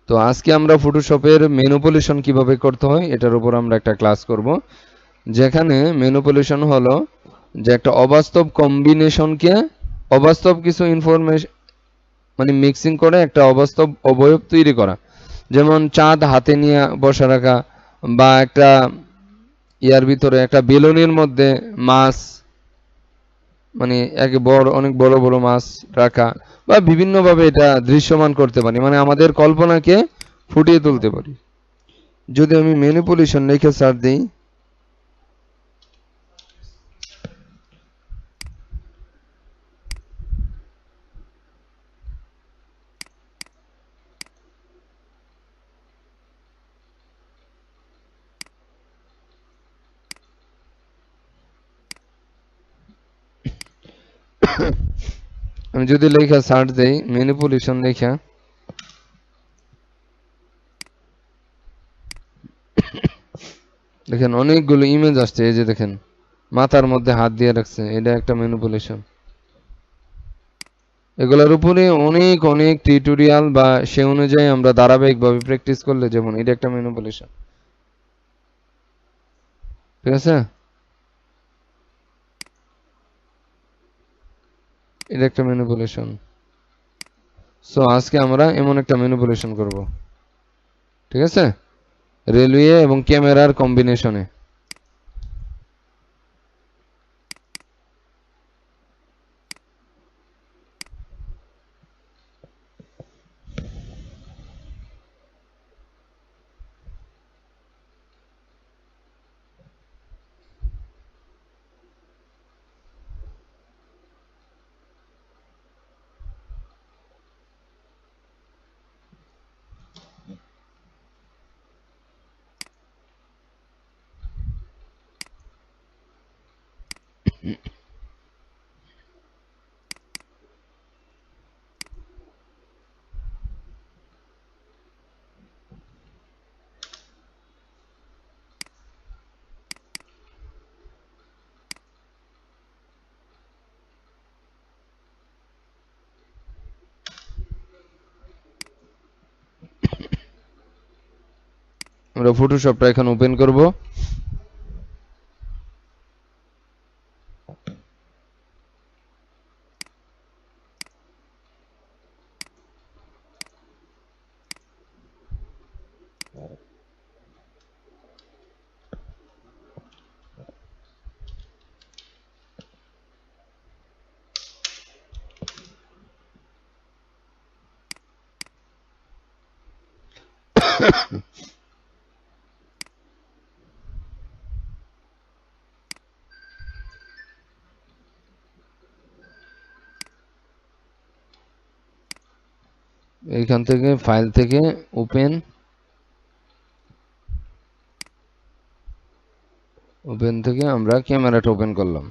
তো আজকে আমরা ফটোশপের ম্যানিপুলেশন কিভাবে করতে হয় এটার উপর আমরা একটা ক্লাস করব, যেখানে ম্যানিপুলেশন হলো যে একটা অবাস্তব কম্বিনেশনকে অবাস্তব কিছু ইনফরমেশন মানে মিক্সিং করে একটা অবাস্তব অবয়ব তৈরি করা। যেমন চাঁদ হাতে নিয়ে বসে রাখা, বা একটা ইয়ার ভিতরে একটা বেলুনের মধ্যে মাছ, মানে একে বড় অনেক বড় বড় মাছ রাখা, বা বিভিন্নভাবে এটা দৃশ্যমান করতে পারি, মানে আমাদের কল্পনাকে ফুটিয়ে তুলতে পারি। যদি আমি ম্যানিপুলেশন লিখে সার্চ দিই, আমি যদি লেখা সার্চ দেই ম্যানিপুলেশন লেখা, দেখেন অনেকগুলো ইমেজ আসছে। এই যে দেখেন মাথার মধ্যে হাত দিয়ে রাখছে, এটা একটা ম্যানিপুলেশন। এগুলোর উপরে অনেক অনেক টিউটোরিয়াল বা সে অনুযায়ী আমরা ধারাবাহিকভাবে প্র্যাকটিস করলে, যেমন এটা একটা ম্যানিপুলেশন। ঠিক আছে, এটা একটা ম্যানিপুলেশন। সো আজকে আমরা এমন একটা ম্যানিপুলেশন করব, ঠিক আছে, রেলওয়ে এবং ক্যামেরার কম্বিনেশনে। আমরা ফটোশপটা এখন ওপেন করব। এইখান থেকে ফাইল থেকে ওপেন থেকে আমরা ক্যামেরাটা ওপেন করলাম।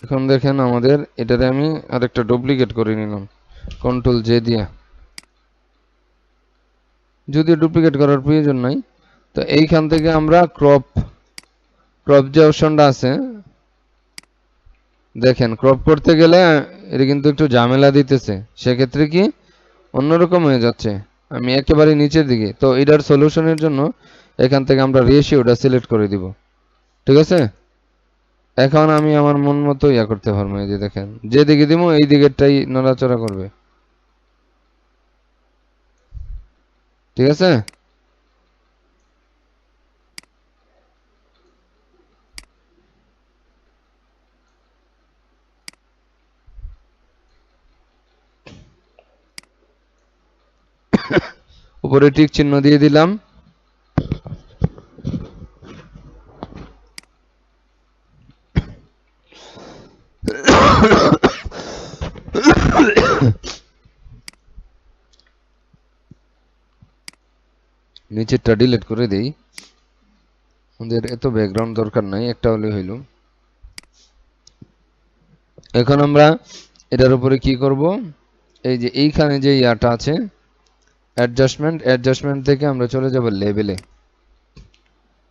এখন দেখেন আমাদের এটাতে আমি আরেকটা ডুপ্লিকেট করে নিলাম কন্ট্রোল জে দিয়ে, যদিও ডুপ্লিকেট করার প্রয়োজন নাই। তো এইখান থেকে আমরা ক্রপ যে অপশনটা আছে, দেখেন ক্রপ করতে গেলে এটা কিন্তু একটু ঝামেলা দিতেছে, সেক্ষেত্রে কি অন্যরকম হয়ে যাচ্ছে। আমি একেবারে নিচের দিকে, তো এটার সলিউশনের জন্য এখান থেকে আমরা রেশিওটা সিলেক্ট করে দিব। ঠিক আছে, এখন আমি আমার মন মতো ইয়া করতে পারবো। এই যে দেখেন যেদিকে দিব এই দিকেরটাই নড়াচড়া করবে। ঠিক আছে, উপরে টিক চিহ্ন দিয়ে দিলাম। নিচেরটা ডিলিট করে দেই, আমাদের এত ব্যাকগ্রাউন্ড দরকার নাই, একটা হলে হইল। এখন আমরা এটার উপরে কি করব, এই যে এইখানে যে ইয়াটা আছে অ্যাডজাস্টমেন্ট থেকে আমরা চলে যাব লেভেলে।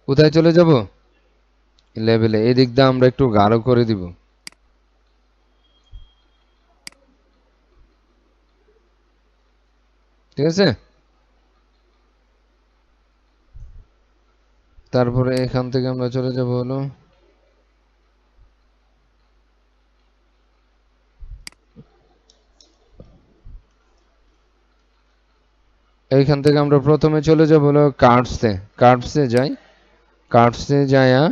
কোথায় চলে যাব, লেভেলে এই দিক দিয়ে আমরা একটু গাঢ় করে দিব। ঠিক আছে, তারপরে এখান থেকে আমরা চলে যাব হলো এইখান থেকে আমরা প্রথমে চলে যাব হলো কার্ভসে। কার্ভসে যাই, কার্ভসে যায়া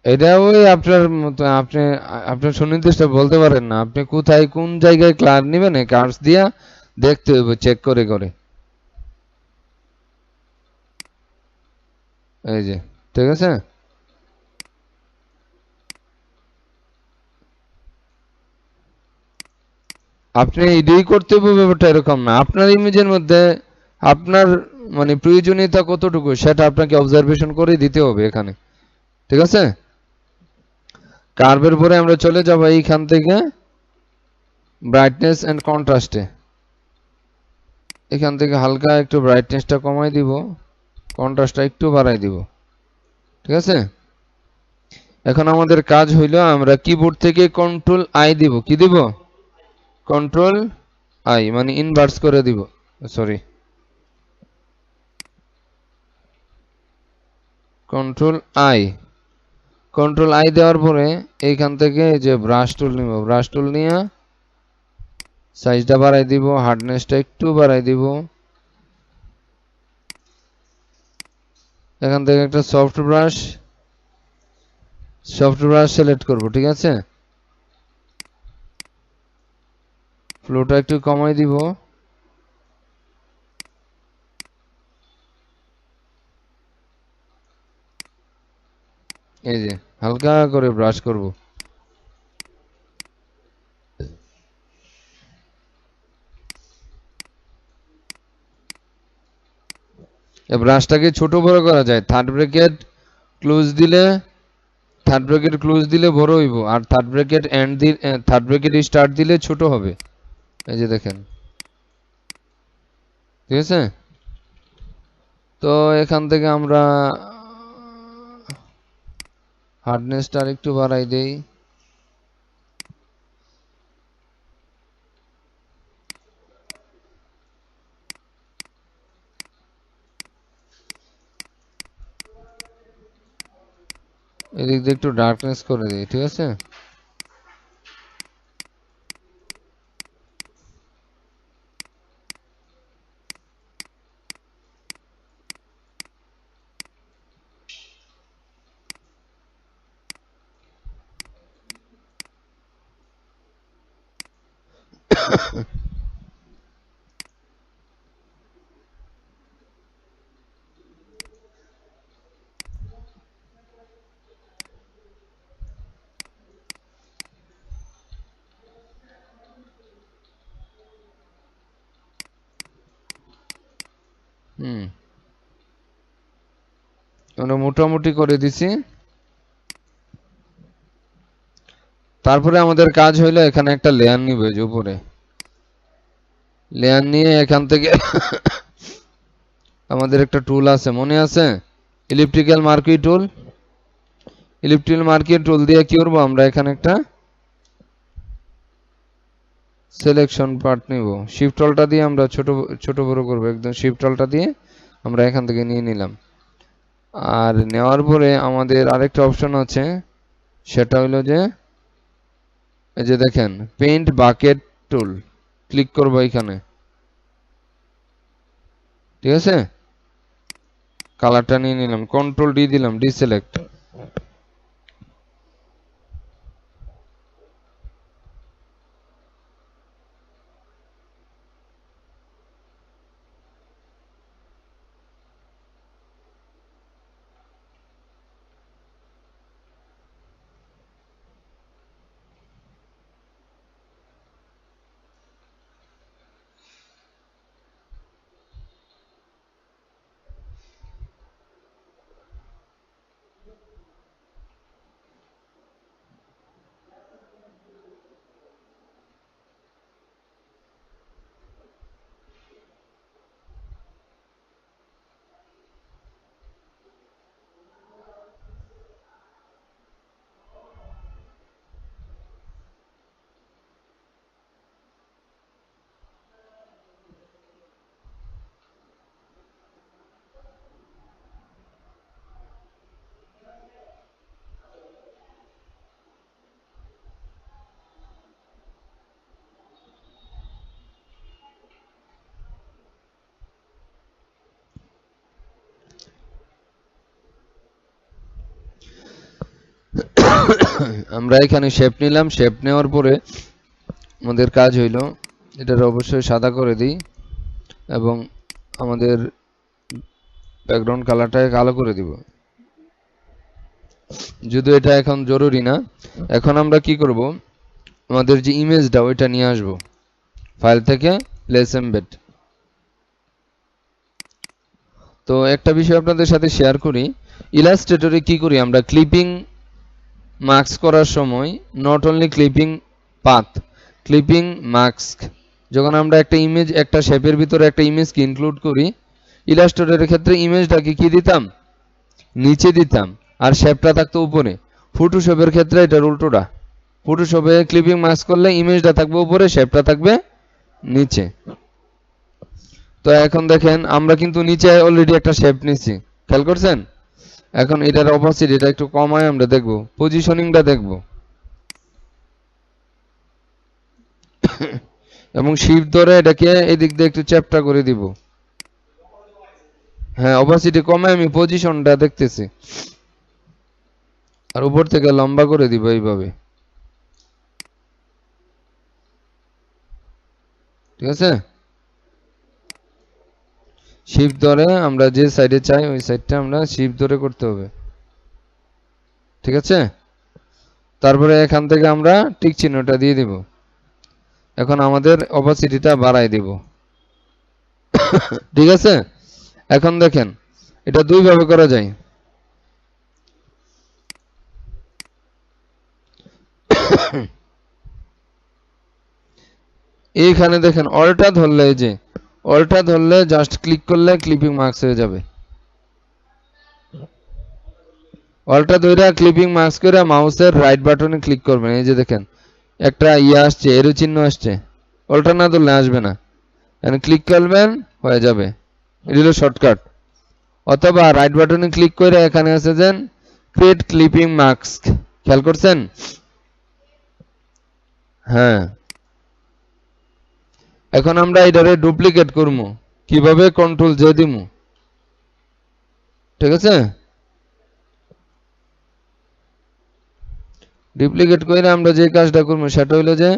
এটা ওই আপনার মতো আপনি আপনার সুনির্দিষ্ট বলতে পারেন না, আপনি কোথায় কোন জায়গায় ক্লাস নেবেন এই কার্ভস দিয়া দেখতে হবে চেক করে করে। এই যে, ঠিক আছে, আপনি এটাই করতে হবে ব্যাপারটা এরকম না। আপনার ইমেজের মধ্যে আপনার মানে প্রয়োজনীয়তা কতটুকু সেটা আপনাকে অবজারভেশন করে দিতে হবে এখানে। ঠিক আছে, কার্ভের পরে আমরা চলে যাব এইখান থেকে ব্রাইটনেস এন্ড কন্ট্রাস্টে। এখান থেকে হালকা একটু ব্রাইটনেসটা কমাই দিব, কন্ট্রাস্টটা একটু বাড়াই দিব। ঠিক আছে, এখন আমাদের কাজ হইলো আমরা কিবোর্ড থেকে কন্ট্রোল আই দিব। কি দিব? কন্ট্রোল আই মানে ইনভার্স করে দিব, sorry, control I. Control I দেওয়ার পরে এইখান থেকে এই যে ব্রাশ টুল নিব, ব্রাশ টুল নিয়ে সাইজটা বাড়াই দিব, হার্ডনেসটা একটু বাড়াই দিব। এখান থেকে একটা সফট ব্রাশ সিলেক্ট করব। ঠিক আছে, ফ্লোটা একটু কমাই দিব। এই যে হালকা করে ব্রাশ করব। এই ব্রাশটাকে ছোট বড় করা যায়, থার্ড ব্র্যাকেট ক্লোজ দিলে, থার্ড ব্র্যাকেট ক্লোজ দিলে বড় হইব, আর থার্ড ব্র্যাকেট এন্ড দিলে, থার্ড ব্র্যাকেট স্টার্ট দিলে ছোট হবে। এই যে দেখেন, ঠিক আছে। তো এখান থেকে আমরা হার্ডনেসটা আর একটু বাড়াই দেই। এদিক দিয়ে একটু ডার্কনেস করে দিই। ঠিক আছে, হুম, আমরা মোটামুটি করে দিছি। তারপরে আমাদের কাজ হইলো এখানে একটা লেয়ার নিবে, যে উপরে লেয়ার নিয়ে এখান থেকে আমাদের একটা টুল আছে, মনে আছে? ইলিপ্টিক্যাল মার্কি টুল। ইলিপ্টিক্যাল মার্কি টুল দিয়ে কি করব আমরা এখানে একটা সিলেকশন পার্ট নিব। শিফট অল্টা দিয়ে আমরা ছোট ছোট বড় করব, একদম শিফট অল্টা দিয়ে আমরা এখান থেকে নিয়ে নিলাম। আর নেওয়ার পরে আমাদের আরেকটা অপশন আছে, সেটা হলো যে এই যে দেখেন পেইন্ট বাকেট টুল, ক্লিক করব এখানে। ঠিক আছে, কালারটা নিয়ে নিলাম, কন্ট্রোল ডি দিলাম, ডিসিলেক্ট। আমরা এখানে শেপ নিলাম, শেপ নেওয়ার পরে আমাদের কাজ হইল এটার অবশ্যই সাদা করে দিই এবং আমাদের ব্যাকগ্রাউন্ড কালারটাকে কালো করে দিব, যদিও এটা এখন জরুরি না। এখন আমরা কি করব, আমাদের যে ইমেজটা ওইটা নিয়ে আসব ফাইল থেকে লেস এমবেড। তো একটা বিষয় আপনাদের সাথে শেয়ার করি, ইলাস্ট্রেটরে কি করি আমরা, ক্লিপিং মাস্ক করার সময় not only clipping path, clipping mask যখন আমরা একটা ইমেজ, একটা শেপের ভিতরে একটা ইমেজকে ইনক্লুড করি, ইলাস্ট্রেটরের ক্ষেত্রে ইমেজটাকে কি দিতাম, নিচে দিতাম আর শেপটা থাকতো উপরে। ফটোশপের ক্ষেত্রে এটার উল্টোটা, ফটোশপে ক্লিপিং মাস্ক করলে ইমেজটা থাকবে উপরে, শেপটা থাকবে নিচে। তো এখন দেখেন আমরা কিন্তু নিচে অলরেডি একটা শেপ নিছি, খেয়াল করছেন। এখন এটার অপোজিট, এটা একটু কমায় আমরা দেখব, পজিশনিংটা দেখব এবং শিফট ধরে এটাকে এদিক দিয়ে একটু চ্যাপটা করে দিব। হ্যাঁ, অপোজিটে কমায় আমি পজিশনটা দেখতেছি আর উপর থেকে লম্বা করে দিব এইভাবে, ঠিক আছে। শিফট ধরে আমরা যে সাইডে চাই ওই সাইডটা আমরা শিফট ধরে করতে হবে, ঠিক আছে। তারপরে এখান থেকে আমরা টিক চিহ্নটা দিয়ে দিব। এখন আমাদের অপোজিটটা বাড়াই দিব, ঠিক আছে। এখন দেখেন এটা দুই ভাবে করা যায়। এইখানে দেখেন অল্টা ধরলে, এই যে অল্টা ধরলে জাস্ট ক্লিক করলে ক্লিপিং মার্কস হয়ে যাবে। অল্টা ধরে ক্লিপিং মার্কস করে মাউসের রাইট বাটনে ক্লিক করবেন, এই যে দেখেন একটা আসছে, এরো চিহ্ন আসছে, অল্টা না ধরলে আসবে না, এখানে ক্লিক করবেন হয়ে যাবে, এটা হলো শর্টকাট। অথবা রাইট বাটনে ক্লিক করে এখানে আছে যে ক্রিয়েট ক্লিপিং মার্কস, খেয়াল করছেন। হ্যাঁ, এখন আমরা এটারে ডুপ্লিকেট করব, কিভাবে, কন্ট্রোল জে দিমু, ঠিক আছে। ডুপ্লিকেট করে আমরা যে কাজটা করব সেটা হলো যে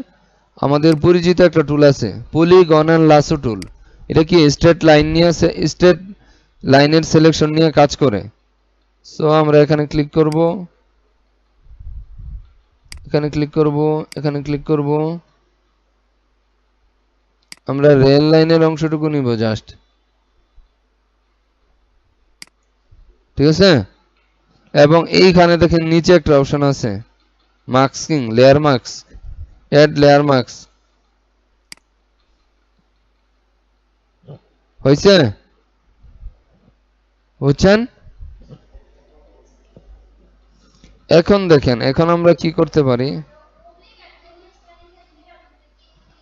আমাদের পরিচিত একটা টুল আছে পলিগন এন্ড লাসো টুল। এটা কি স্ট্রেট লাইন নিয়ে আছে, স্ট্রেট লাইনের সিলেকশন নিয়ে কাজ করে। সো আমরা এখানে ক্লিক করব, এখানে ক্লিক করব, এখানে ক্লিক করব, আমরা রেল লাইনের অংশটুকু নিব জাস্ট, ঠিক আছে। এবং এইখানে দেখেন নিচে একটা অপশন আছে masking, layer mask, add layer mask, হয়েছে, বুঝছেন। এখন দেখেন এখন আমরা কি করতে পারি,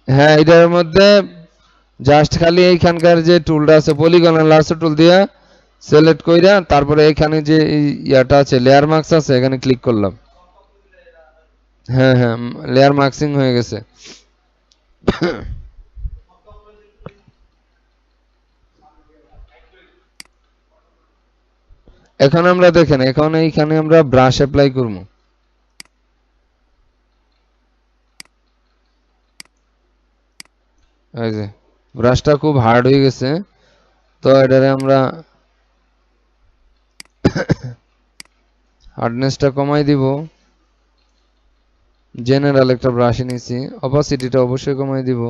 হ্যাঁ এটার মধ্যে জাস্ট খালি এইখানকার যে টুলটা আছে পলিগন আর লাসো টুল দিয়া সিলেক্ট কইরা তারপরে এখানে যে ইয়াটা আছে লেয়ার মার্কস আছে এখানে ক্লিক করলাম। হ্যাঁ হ্যাঁ, লেয়ার মার্কসিং হয়ে গেছে। এখন আমরা দেখেন এখন এইখানে আমরা ব্রাশ অ্যাপ্লাই করব, এই যে ব্রাশটা খুব হার্ড হয়ে গেছে, তো এটারে আমরা হার্ডনেসটা কমাই দিব। জেনারেল একটা ব্রাশ নিয়েছি, অপাসিটিটা অবশ্যই কমাই দিব,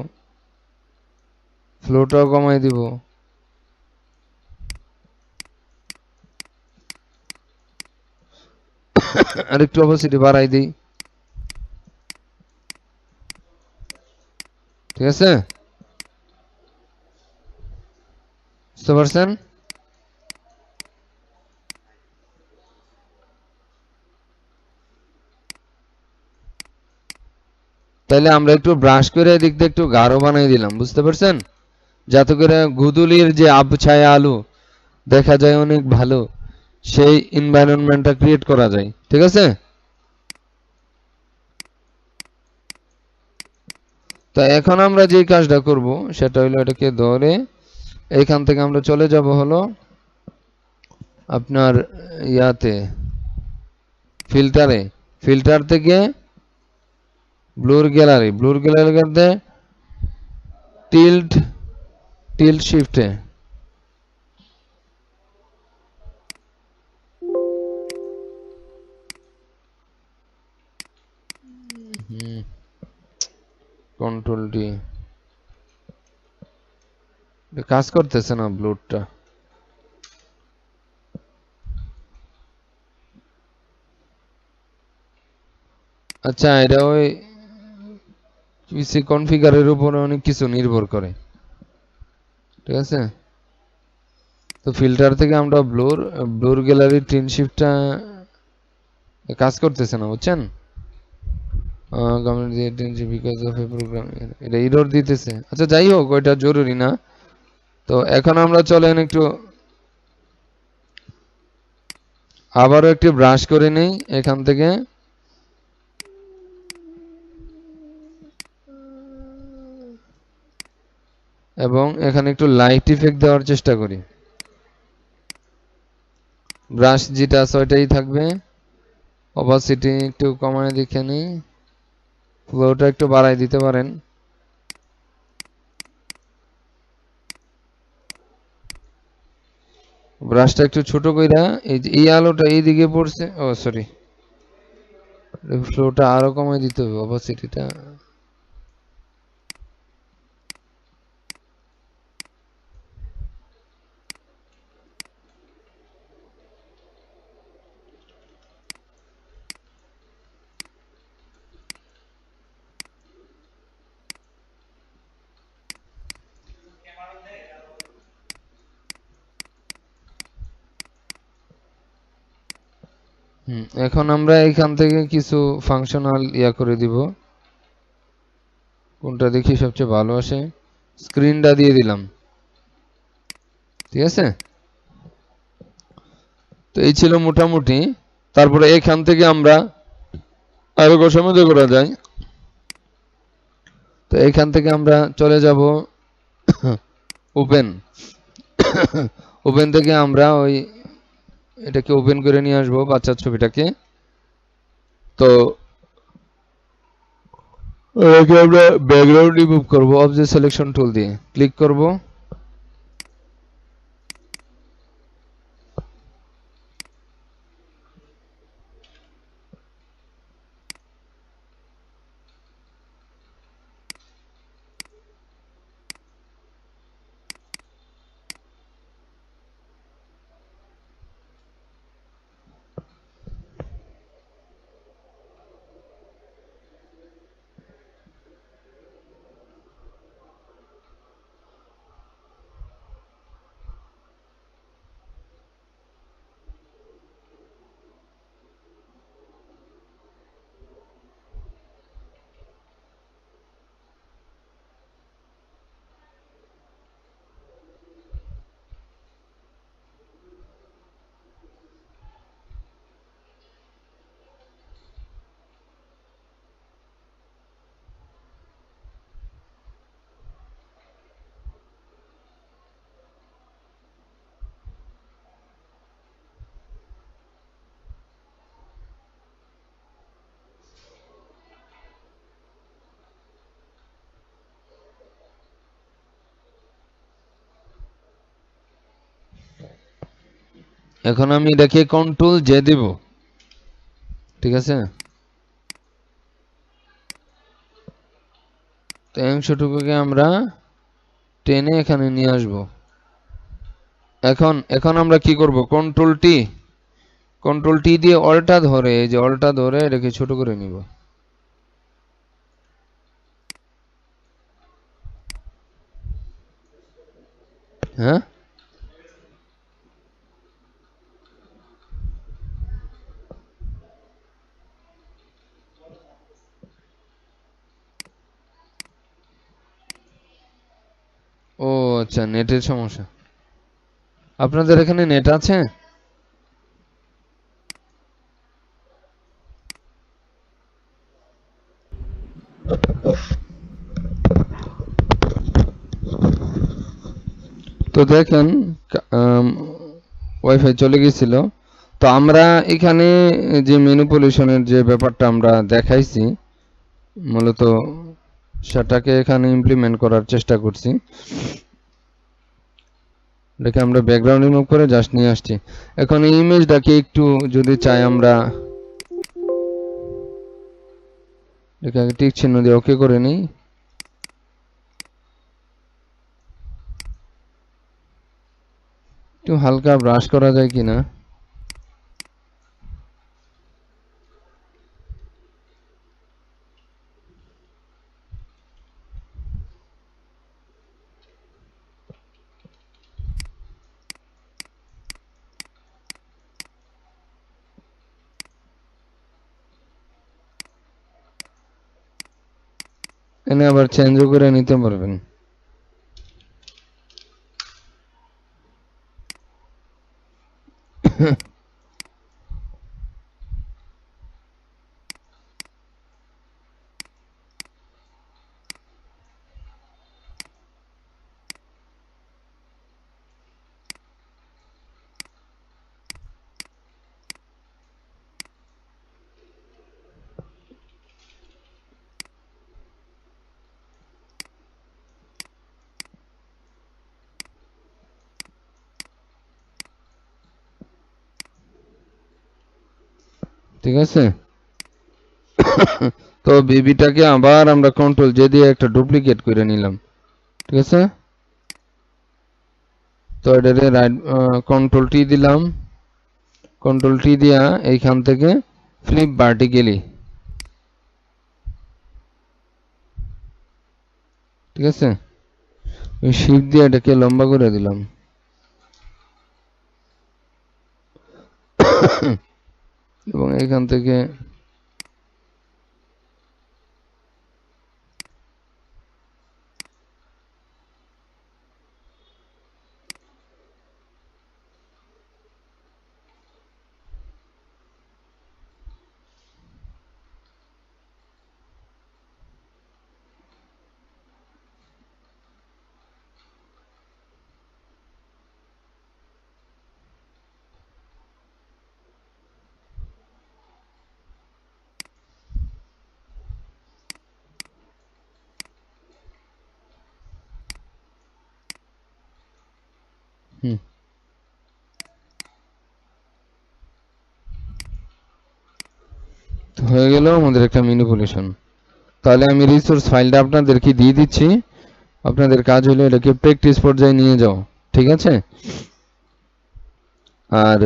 ফ্লোটাও কমাই দিব, আর একটু অপাসিটি বাড়াই দিই, ঠিক আছে, বুঝতে পারছেন। তাহলে আমরা একটু ব্রাশ করে এদিক দিয়ে একটু গাঢ় বানাই দিলাম, বুঝতে পারছেন, যাতে করে গুদুলির যে আবছায়া আলো দেখা যায় অনেক ভালো, সেই এনভায়রনমেন্টটা ক্রিয়েট করা যায়, ঠিক আছে। তো এখন আমরা যে কাজটা করব সেটা হলো এটাকে ধরে এইখান থেকে আমরা চলে যাব হলো আপনার ইয়াতে ফিল্টারে, ফিল্টার থেকে ব্লুর গ্যালারি করতে টিল্ট শিফটে কন্ট্রোল ডি কাজ করতেছে না ব্লুরটা। আচ্ছা এটা ওই পিসি কনফিগারের উপর অনেক কিছু নির্ভর করে, ঠিক আছে। তো ফিল্টার থেকে আমরা ব্লুর গ্যালারি টিন শিফটটা কাজ করতেছে না, বুঝছেন। এটা এরর দিতেছে। আচ্ছা যাই হোক, ওইটা জরুরি না। তো এখন আমরা চলেন একটু আবারও একটু ব্রাশ করে নেই এখান থেকে। এবং এখানে একটু লাইট ইফেক্ট দেওয়ার চেষ্টা করি। ব্রাশ যেটা আছে ওইটাই থাকবে। অপাসিটি একটু কমায় দেখে নিই, ফ্লোটা একটু বাড়াই দিতে পারেন। ব্রাশটা একটু ছোট কইরা এই আলোটা এই দিকে পড়ছে, ও সরি, ফ্লোটা আরো কমায় দিতে হবে অপাসিটিটা। এখন আমরা এখান থেকে কিছু ফাংশনাল ইয়া করে দিব। কোনটা দেখি সবচেয়ে ভালো আসে, স্ক্রিনটা দিয়ে দিলাম, ঠিক আছে। তো এই ছিল মোটামুটি। তারপরে এখান থেকে আমরা আরো গোছামতো করা যায়। তো এখান থেকে আমরা চলে যাব ওপেন। ওপেন থেকে আমরা ওই এটাকে ওপেন করে নিয়ে আসবো বাচ্চার ছবিটাকে। তো এটাকে আমরা ব্যাকগ্রাউন্ড রিমুভ করব অবজেক্ট সিলেকশন টুল দিয়ে ক্লিক করব। এখন আমি এটাকে কন্ট্রোল জে দেব, ঠিক আছে। তো অংশটুকুকে আমরা টেনে এখানে নিয়ে আসব। এখন আমরা কি করব, কন্ট্রোল টি দিয়ে অল্টা ধরে, এই যে অল্টা ধরে এটাকে ছোট করে নিব। হ্যাঁ, ও আচ্ছা, নেটের সমস্যা। আপনাদের এখানে নেট আছে? তো দেখেন ওয়াইফাই চলে গেছিল। তো আমরা এখানে যে ম্যানিপুলেশনের যে ব্যাপারটা আমরা দেখাইছি মূলত সেটাকে এখানে ইমপ্লিমেন্ট করার চেষ্টা করছি। এটাকে আমরা ব্যাকগ্রাউন্ড রিমুভ করে জাস্ট নিয়ে আসছি। এখন এই ইমেজটাকে একটু যদি চাই আমরা এটাকে টিক চিহ্ন দিয়ে ওকে করে নিই। একটু হালকা ব্রাশ করা যায় কিনা। এনে আবার চেঞ্জও করে নিতে পারবেন। ঠিক আছে, তো বেবিটাকে আবার আমরা কন্ট্রোল জে দিয়ে একটা ডুপ্লিকেট করে নিলাম। ঠিক আছে, তো এটারে রাইট কন্ট্রোল টি দিলাম, কন্ট্রোল টি দিয়া এইখান থেকে ফ্লিপ ভার্টিক্যালি। ঠিক আছে, ওই শিফট দিয়ে এটাকে লম্বা করে দিলাম। এবং এখান থেকে হয়ে গেল আমাদের একটা ম্যানিপুলেশন। তাহলে আমি রিসোর্স ফাইলটা আপনাদেরকে দিয়ে দিচ্ছি, আপনাদের কাজ হলো এটাকে প্র্যাকটিস পর্যায়ে নিয়ে যাও। ঠিক আছে, আর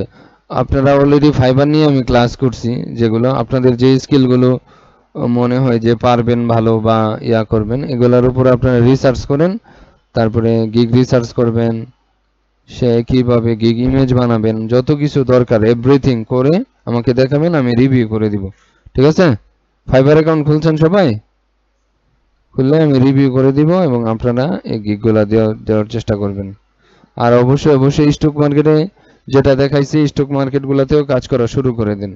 আপনারা অলরেডি ফাইবার নিয়ে আমি ক্লাস করছি, যেগুলো আপনাদের যে স্কিলগুলো মনে হয় যে পারবেন ভালো বা ইয়া করবেন, এগুলোর উপর আপনারা রিসার্চ করেন, তারপরে গিগ রিসার্চ করবেন, সে কিভাবে গিগ ইমেজ বানাবেন, যত কিছু দরকার এভরিথিং করে আমাকে দেখাবেন, আমি রিভিউ করে দিব। ঠিক আছে, ফাইবার অ্যাকাউন্ট খুলছেন সবাই? খুললে আমি রিভিউ করে দিব এবং আপনারা এই গিগগুলো দেওয়ার চেষ্টা করবেন। আর অবশ্যই অবশ্যই স্টক মার্কেটে যেটা দেখাইছি স্টক মার্কেটগুলোতেও কাজ করা শুরু করে দিন।